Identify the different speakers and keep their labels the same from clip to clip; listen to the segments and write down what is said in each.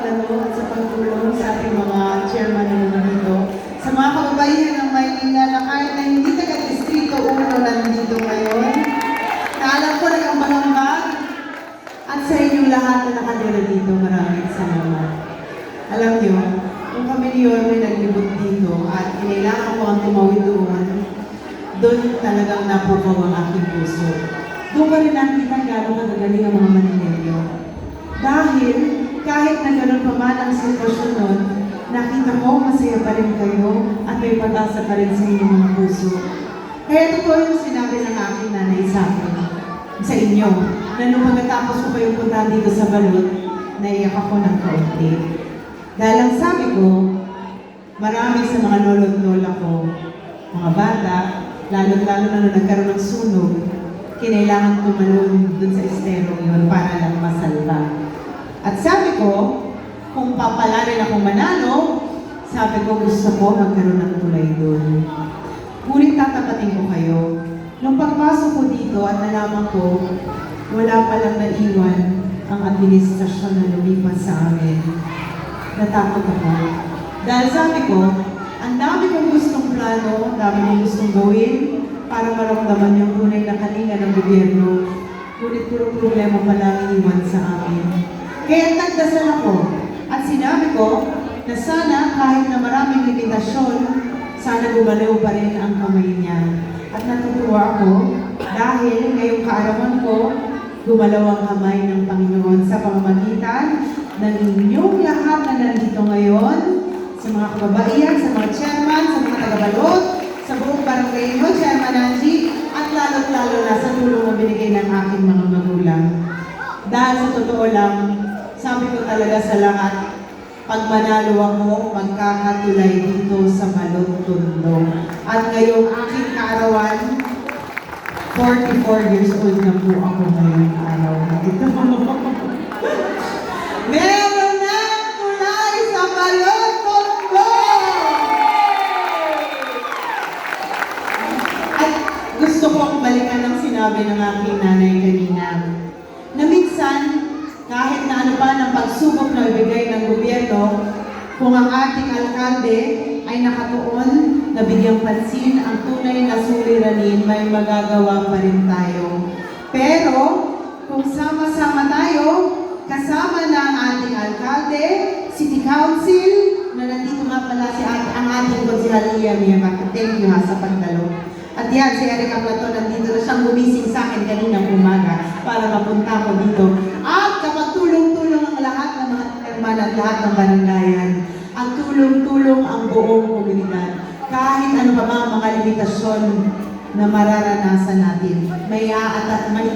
Speaker 1: pagdalo at sa pagtulong sa ating mga chairman na nandito. Sa mga kababaihan ng Maynila na kahit na hindi taga-distrito 1 nandito ngayon, na alam ko nag-ambag-ambag, at sa inyong lahat na nakadira dito, maraming salamat. Alam niyo, kung kami ni Yorme naglibot dito at kinailangan ko ang tumawid doon talagang napukaw ang aking puso. Doon ko rin nakita gano'ng kagagaling ang mga Manilelyo. Dahil kahit na gano'n pa man ang sitwasyon nun, nakita ko masaya pa rin kayo at may pag-asa pa rin sa inyong mga puso. Kaya totoo yung sinabi ng aking nanay sa akin, sa inyo, na nung pagkatapos ko kayong punta dito sa balot, naiyak ako ng kaunti. Dahil ang sabi ko, marami sa mga lolo't-lola ko, mga bata, lalo-lalo na nung nagkaroon ng sunog, kinailangan tumalon dun sa estero yun para lang masalba. At sabi ko, kung papalarin akong manalo, sabi ko gusto ko magkaroon ng tulay dun. Ngunit tatapatin ko kayo. Nung pagpasok ko dito at nalaman ko, wala palang naiwan ang administrasyon na lumipas sa amin. Natakot ako. Dahil sabi ko, ang dami kong gustong plano, ang dami kong gustong gawin para maramdaman yung tunay na kalinga ng gobyerno. Ngunit puro problema pala iniwan sa amin. Kaya nagdasal ako at sinabi ko na sana kahit na maraming limitasyon, sana gumalaw pa rin ang kamay niya. At natutuwa ako dahil ngayong kaarawan ko, gumalaw ang kamay ng Panginoon sa pamamagitan ng inyong lahat na nandito ngayon, sa mga kababaihan, sa mga chairman, sa mga tagabalot, sa buong barangay mo, Chairman Angie, at lalo't-lalo na sa tulong na binigay ng aking mga magulang. Dahil sa totoo lang, sabi ko talaga sa lahat, pag manalo ako, magkakatulay dito sa Balot Tondo. At ngayong aking kaarawan, 44 years old na po ako ngayong araw na ito. Meron na tulay sa Balot Tondo! At gusto kong balikan ang sinabi ng aking nanay kanina, na minsan, kahit na ano pa ng pagsubok na ibigay ng gobyerno, kung ang ating alkalde ay nakatuon na bigyang pansin ang tunay na suliranin, may magagawa pa rin tayo. Pero, kung sama-sama tayo, kasama na ang ating alkalde, city council, na nandito nga pala ang ating konsehal Miyabaka. Thank you ha sa pagdalo. At yan, si Erica Platon, nandito na siyang gumising sa akin kaninang umaga para mapunta ko dito. At kapag tulong-tulong ang lahat ng mga herman at lahat ng barangayan, ang tulong-tulong ang buong komunidad. Kahit ano pa ba mga limitasyon na mararanasan natin, may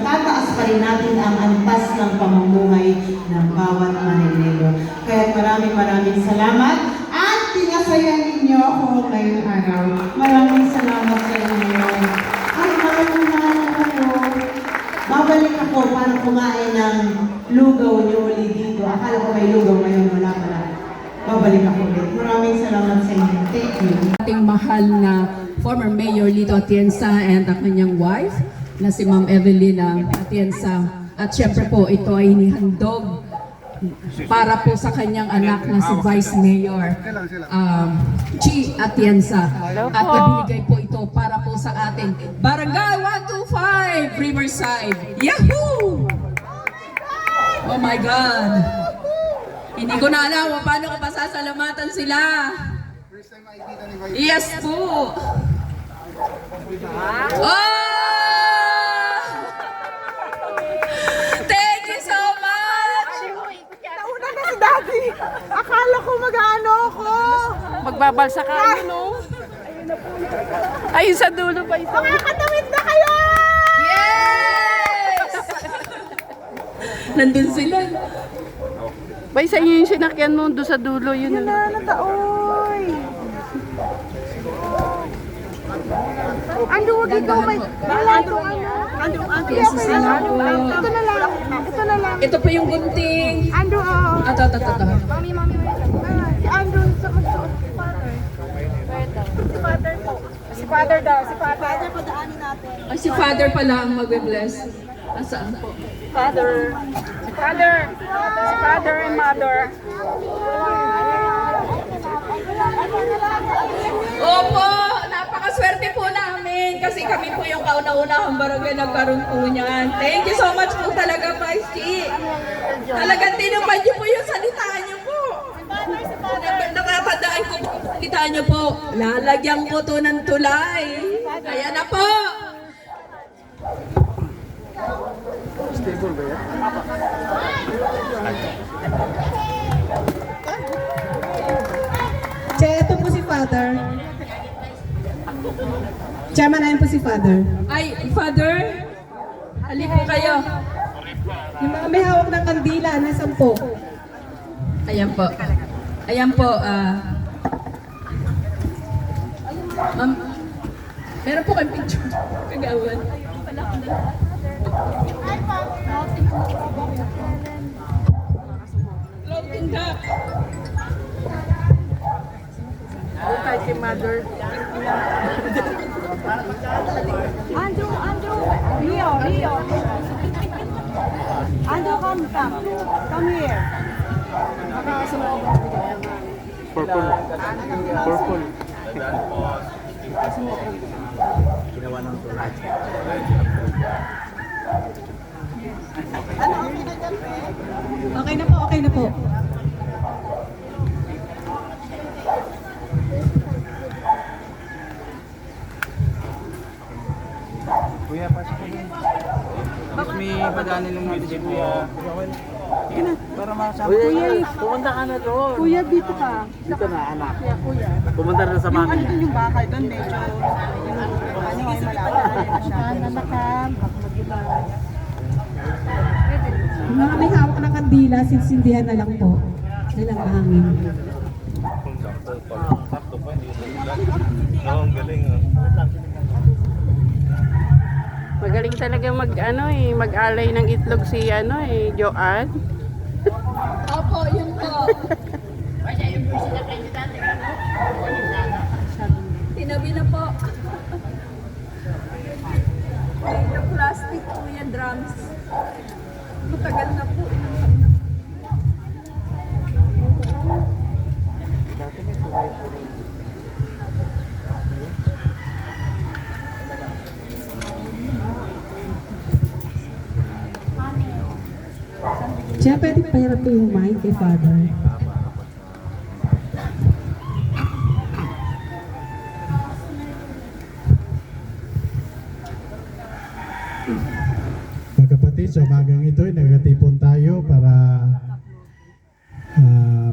Speaker 1: tataas pa rin natin ang antas ng pamumuhay ng bawat Manilelyo. Kaya maraming salamat at pinasaya ninyo ako ngayong araw. Maraming salamat sa inyo. At maraming kayo. Babalik ako para kumain ng lugaw niyo ulit dito. Akala ko may lugaw ngayon, wala pala. Babalik ako ulit. Maraming salamat sa inyo. Thank you.
Speaker 2: Ating mahal na former Mayor Lito Atienza and ang kanyang wife na si Ma'am Evelina Atienza. At syempre po, ito ay inihandog para po sa kanyang anak na si Vice Mayor Chi Atienza. At nabinigay po ito para po sa ating Barangay 125 Riverside. Yahoo! Oh my God! Hindi ko na alam kung paano ko pasasalamatan sila. Yes po! Oh! Thank you so much!
Speaker 3: Nauna na si Daddy. Akala ko mag-ano ako.
Speaker 4: Magbabalsa ka, no? Ayun sa dulo pa ito.
Speaker 3: Makakatawid na kayo!
Speaker 2: Yes! Nandun sila.
Speaker 4: Bay, sa inyo yung sinakyan mo doon sa dulo, yun.
Speaker 3: Yun na, nataoy. Ando, wag ito. May ando, ano? Ando.
Speaker 2: Yes, sila po.
Speaker 3: Ito na lang. Ito na lang.
Speaker 2: Ito pa yung gunting.
Speaker 3: Ando, oo.
Speaker 2: Ito.
Speaker 3: Mami. Si Ando, sa magsuot. Si Father po. Si Father daw. Si Father. Padaanin natin.
Speaker 2: Ay, si Father pala ang magbe-bless. Asaan po?
Speaker 3: Father. Si father and mother.
Speaker 2: Opo, napakaswerte po namin kasi kami po yung kauna-unahang barangay nagkaroon po niyan. Thank you so much po talaga, Vice Chi. Talagang tinupad niyo po yung salita niyo po. Natatandaan ko po yung salita niyo po. Lalagyan ko to ng tulay. Kaya na po.
Speaker 1: Che, ito po si Father. Chairman, ayun po si Father.
Speaker 2: Ay, Father, halip po kayo.
Speaker 1: Yung mga may hawak ng kandila, nasan po?
Speaker 2: Ayan po. Ayan po. Ma'am, meron po kayong picture. Kagawan. Floating duck.
Speaker 3: Kay si mother.
Speaker 5: Andrew, Rio. Andrew, come here.
Speaker 6: Purple.
Speaker 1: Okay na po, okay na po.
Speaker 6: Kuya, pasok ko yun. Mas may padanin lang natin si Kuya. Sige na, para makasama.
Speaker 3: Kuya, pumunta ka na doon. Kuya, dito ka.
Speaker 6: Dito na, anak.
Speaker 3: Kuya.
Speaker 6: Pumunta na sa
Speaker 3: Yung
Speaker 6: mami
Speaker 3: ano
Speaker 6: niya.
Speaker 3: dun yung bakal doon, medyo ano ay malakad.
Speaker 1: Yung mga may hawak ng kandila, sinsindihan na lang po. Dalang hangin.
Speaker 3: Magaling talaga mag-alay ng itlog si Joanne.
Speaker 2: Opo, yun po. Tinabi na po. Yung plastic po yan, drums. Matagal na po.
Speaker 1: Siya, pwede pahirap po yung mic kay Father.
Speaker 7: Mga kapatid, sa umagang ito ay nagkatipon tayo para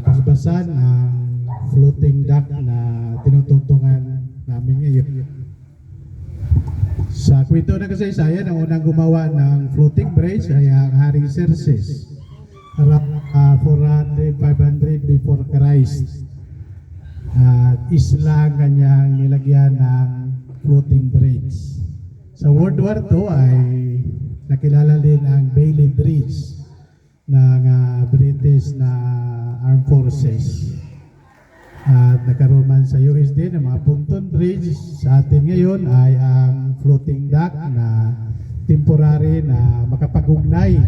Speaker 7: pasbasan ang floating dock na tinutungtungan namin ngayon. Sa kwento ng kasaysayan, ang unang gumawa ng floating bridge ay ang Haring Xerxes. Around 400, 500 before Christ. At isla ang kanyang nilagyan ng floating bridge. Sa World War II ay nakilala din ang Bailey Bridge ng British na Armed Forces. At nagkaroon man sa US din ng mga pontoon bridge. Sa atin ngayon ay ang floating dock na temporary na makapagugnay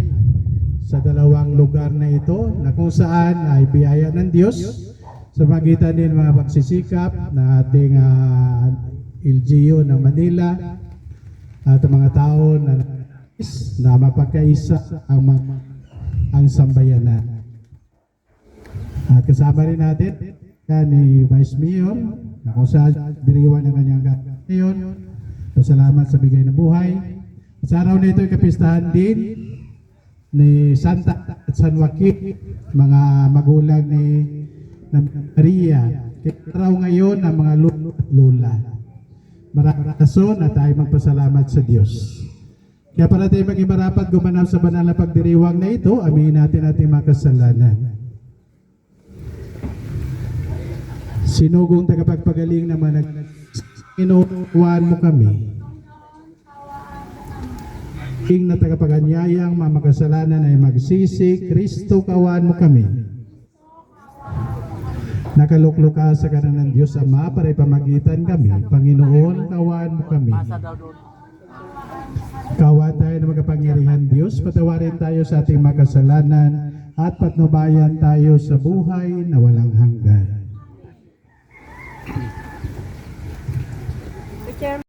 Speaker 7: sa dalawang lugar na ito na kung saan ay biyaya ng Diyos sa magitan din mga pagsisikap na ating LGU ng Manila at ang mga tao na mapagkaisa ang sambayanan. At kasama rin natin ni Vice Mayor na kung saan diriwan ang kanyang ngayon. Salamat sa bigay ng buhay. Sa araw na ito ay kapistahan din ni Santa at San Joaquin, mga magulang ni Maria. Araw ngayon ang mga lolo at lola. Maraming rason na tayo magpasalamat sa Diyos. Kaya para tayo maging marapat gumanap sa banal na pagdiriwang na ito, aminin natin ating mga kasalanan. Sinugong tagapagpagaling naman inuupuan mo kami. King na tagapaganyayang mga makasalanan ay magsisi, Kristo kawan mo kami. Nakaluklo ka sa kanan ng Diyos Ama para ipamagitan kami. Panginoon, kawan mo kami. Kawa tayo ng makapangyarihan Diyos, patawarin tayo sa ating makasalanan at patnubayan tayo sa buhay na walang hanggan.